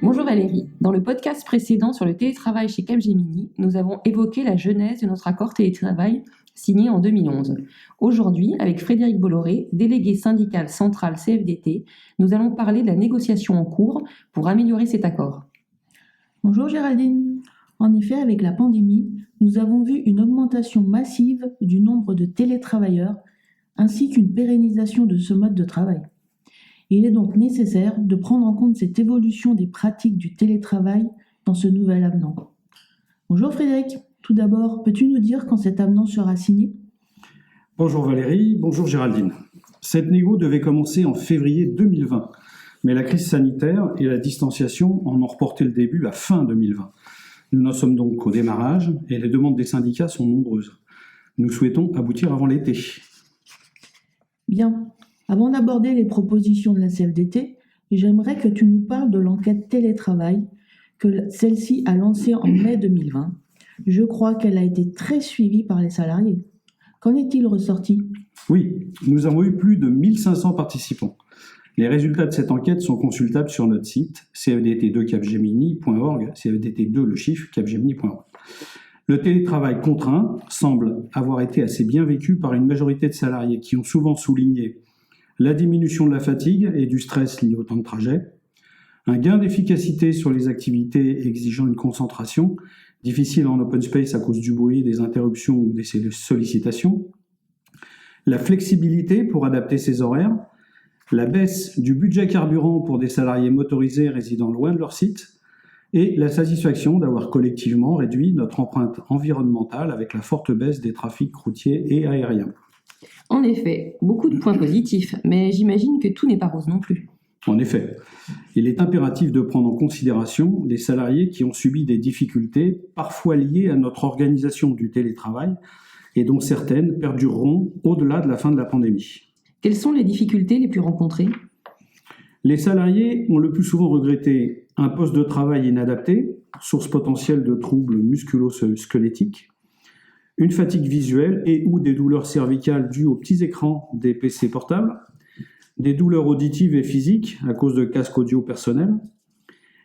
Bonjour Valérie. Dans le podcast précédent sur le télétravail chez Capgemini, nous avons évoqué la genèse de notre accord télétravail signé en 2011. Aujourd'hui, avec Frédéric Bolloré, délégué syndical central CFDT, nous allons parler de la négociation en cours pour améliorer cet accord. Bonjour Géraldine. En effet, avec la pandémie, nous avons vu une augmentation massive du nombre de télétravailleurs ainsi qu'une pérennisation de ce mode de travail. Il est donc nécessaire de prendre en compte cette évolution des pratiques du télétravail dans ce nouvel avenant. Bonjour Frédéric. Tout d'abord, peux-tu nous dire quand cet avenant sera signé ? Bonjour Valérie, bonjour Géraldine. Cette négo devait commencer en février 2020, mais la crise sanitaire et la distanciation en ont reporté le début à fin 2020. Nous n'en sommes donc qu'au démarrage et les demandes des syndicats sont nombreuses. Nous souhaitons aboutir avant l'été. Bien. Avant d'aborder les propositions de la CFDT, j'aimerais que tu nous parles de l'enquête télétravail que celle-ci a lancée en mai 2020. Je crois qu'elle a été très suivie par les salariés. Qu'en est-il ressorti ? Oui, nous avons eu plus de 1500 participants. Les résultats de cette enquête sont consultables sur notre site cfdt2capgemini.org, cfdt2 le chiffre, capgemini.org. Le télétravail contraint semble avoir été assez bien vécu par une majorité de salariés qui ont souvent souligné la diminution de la fatigue et du stress lié au temps de trajet, un gain d'efficacité sur les activités exigeant une concentration, difficile en open space à cause du bruit, des interruptions ou des sollicitations, la flexibilité pour adapter ses horaires, la baisse du budget carburant pour des salariés motorisés résidant loin de leur site, et la satisfaction d'avoir collectivement réduit notre empreinte environnementale avec la forte baisse des trafics routiers et aériens. En effet, beaucoup de points positifs, mais j'imagine que tout n'est pas rose non plus. En effet, il est impératif de prendre en considération les salariés qui ont subi des difficultés, parfois liées à notre organisation du télétravail, et dont certaines perdureront au-delà de la fin de la pandémie. Quelles sont les difficultés les plus rencontrées ? Les salariés ont le plus souvent regretté un poste de travail inadapté, source potentielle de troubles musculo-squelettiques, une fatigue visuelle et ou des douleurs cervicales dues aux petits écrans des PC portables, des douleurs auditives et physiques à cause de casques audio personnels,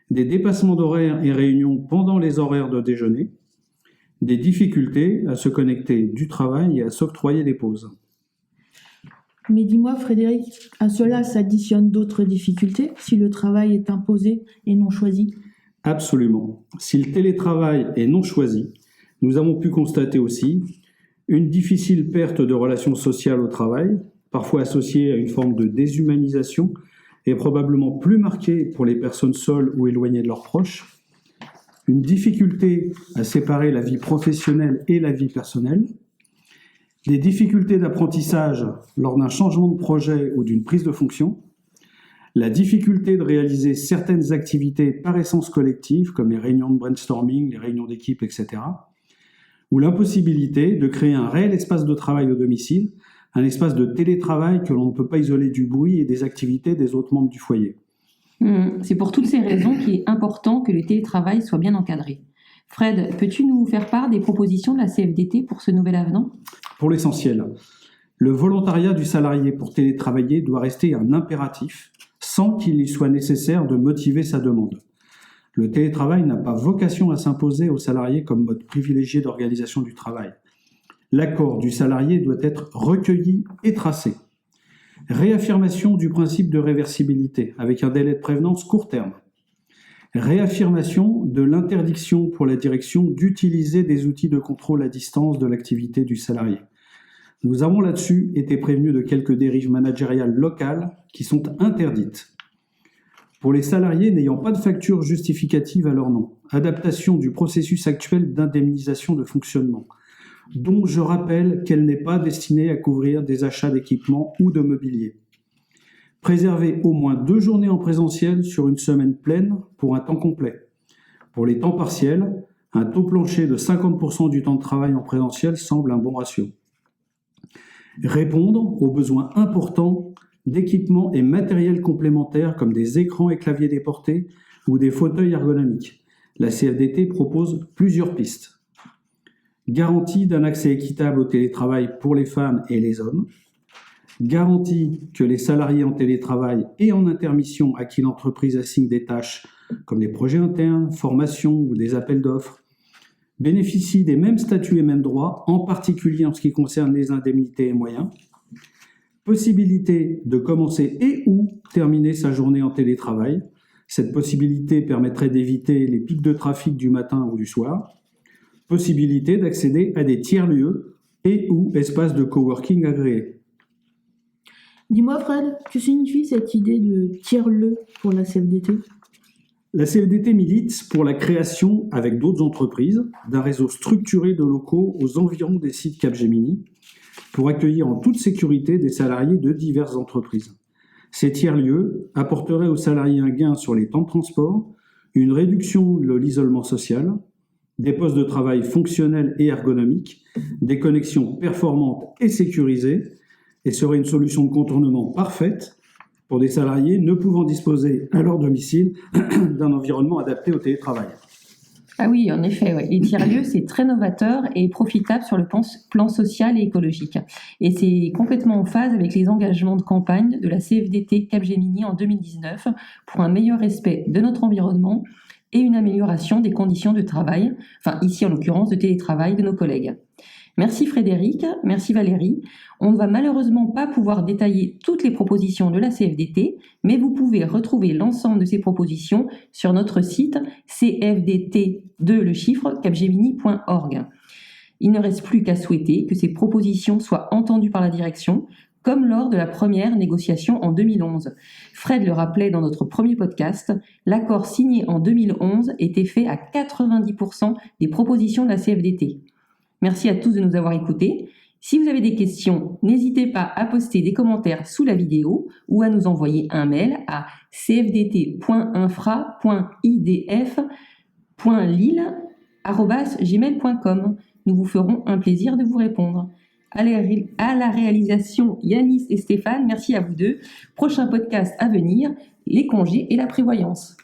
des dépassements d'horaires et réunions pendant les horaires de déjeuner, des difficultés à se connecter du travail et à s'octroyer des pauses. Mais dis-moi Frédéric, à cela s'additionnent d'autres difficultés si le travail est imposé et non choisi ? Absolument. Si le télétravail est non choisi, nous avons pu constater aussi une difficile perte de relations sociales au travail, parfois associée à une forme de déshumanisation et probablement plus marquée pour les personnes seules ou éloignées de leurs proches, une difficulté à séparer la vie professionnelle et la vie personnelle, des difficultés d'apprentissage lors d'un changement de projet ou d'une prise de fonction, la difficulté de réaliser certaines activités par essence collective, comme les réunions de brainstorming, les réunions d'équipe, etc., ou l'impossibilité de créer un réel espace de travail au domicile, un espace de télétravail que l'on ne peut pas isoler du bruit et des activités des autres membres du foyer. C'est pour toutes ces raisons qu'il est important que le télétravail soit bien encadré. Fred, peux-tu nous faire part des propositions de la CFDT pour ce nouvel avenant ? Pour l'essentiel, le volontariat du salarié pour télétravailler doit rester un impératif sans qu'il y soit nécessaire de motiver sa demande. Le télétravail n'a pas vocation à s'imposer aux salariés comme mode privilégié d'organisation du travail. L'accord du salarié doit être recueilli et tracé. Réaffirmation du principe de réversibilité avec un délai de prévenance court terme. Réaffirmation de l'interdiction pour la direction d'utiliser des outils de contrôle à distance de l'activité du salarié. Nous avons là-dessus été prévenus de quelques dérives managériales locales qui sont interdites. Pour les salariés n'ayant pas de facture justificative à leur nom, adaptation du processus actuel d'indemnisation de fonctionnement, dont je rappelle qu'elle n'est pas destinée à couvrir des achats d'équipements ou de mobilier. Préserver au moins 2 journées en présentiel sur une semaine pleine pour un temps complet. Pour les temps partiels, un taux plancher de 50% du temps de travail en présentiel semble un bon ratio. Répondre aux besoins importants d'équipements et matériels complémentaires comme des écrans et claviers déportés ou des fauteuils ergonomiques. La CFDT propose plusieurs pistes. Garantie d'un accès équitable au télétravail pour les femmes et les hommes. garantit que les salariés en télétravail et en intermission à qui l'entreprise assigne des tâches comme des projets internes, formations ou des appels d'offres bénéficient des mêmes statuts et mêmes droits, en particulier en ce qui concerne les indemnités et moyens. Possibilité de commencer et ou terminer sa journée en télétravail. Cette possibilité permettrait d'éviter les pics de trafic du matin ou du soir. Possibilité d'accéder à des tiers-lieux et ou espaces de coworking agréés. Dis-moi Fred, que signifie cette idée de tiers-lieu pour la CFDT ? La CFDT milite pour la création, avec d'autres entreprises, d'un réseau structuré de locaux aux environs des sites Capgemini pour accueillir en toute sécurité des salariés de diverses entreprises. Ces tiers-lieux apporteraient aux salariés un gain sur les temps de transport, une réduction de l'isolement social, des postes de travail fonctionnels et ergonomiques, des connexions performantes et sécurisées, et serait une solution de contournement parfaite pour des salariés ne pouvant disposer à leur domicile d'un environnement adapté au télétravail. Ah oui, en effet, ouais. Les tiers-lieux, c'est très novateur et profitable sur le plan social et écologique. Et c'est complètement en phase avec les engagements de campagne de la CFDT Capgemini en 2019 pour un meilleur respect de notre environnement et une amélioration des conditions de travail, enfin ici en l'occurrence de télétravail de nos collègues. Merci Frédéric, merci Valérie. On ne va malheureusement pas pouvoir détailler toutes les propositions de la CFDT, mais vous pouvez retrouver l'ensemble de ces propositions sur notre site cfdt2capgemini.org. Il ne reste plus qu'à souhaiter que ces propositions soient entendues par la direction, comme lors de la première négociation en 2011. Fred le rappelait dans notre premier podcast, l'accord signé en 2011 était fait à 90% des propositions de la CFDT. Merci à tous de nous avoir écoutés. Si vous avez des questions, n'hésitez pas à poster des commentaires sous la vidéo ou à nous envoyer un mail à cfdt.infra.idf.lille@gmail.com. Nous vous ferons un plaisir de vous répondre. À la réalisation, Yanis et Stéphane, merci à vous deux. Prochain podcast à venir, les congés et la prévoyance.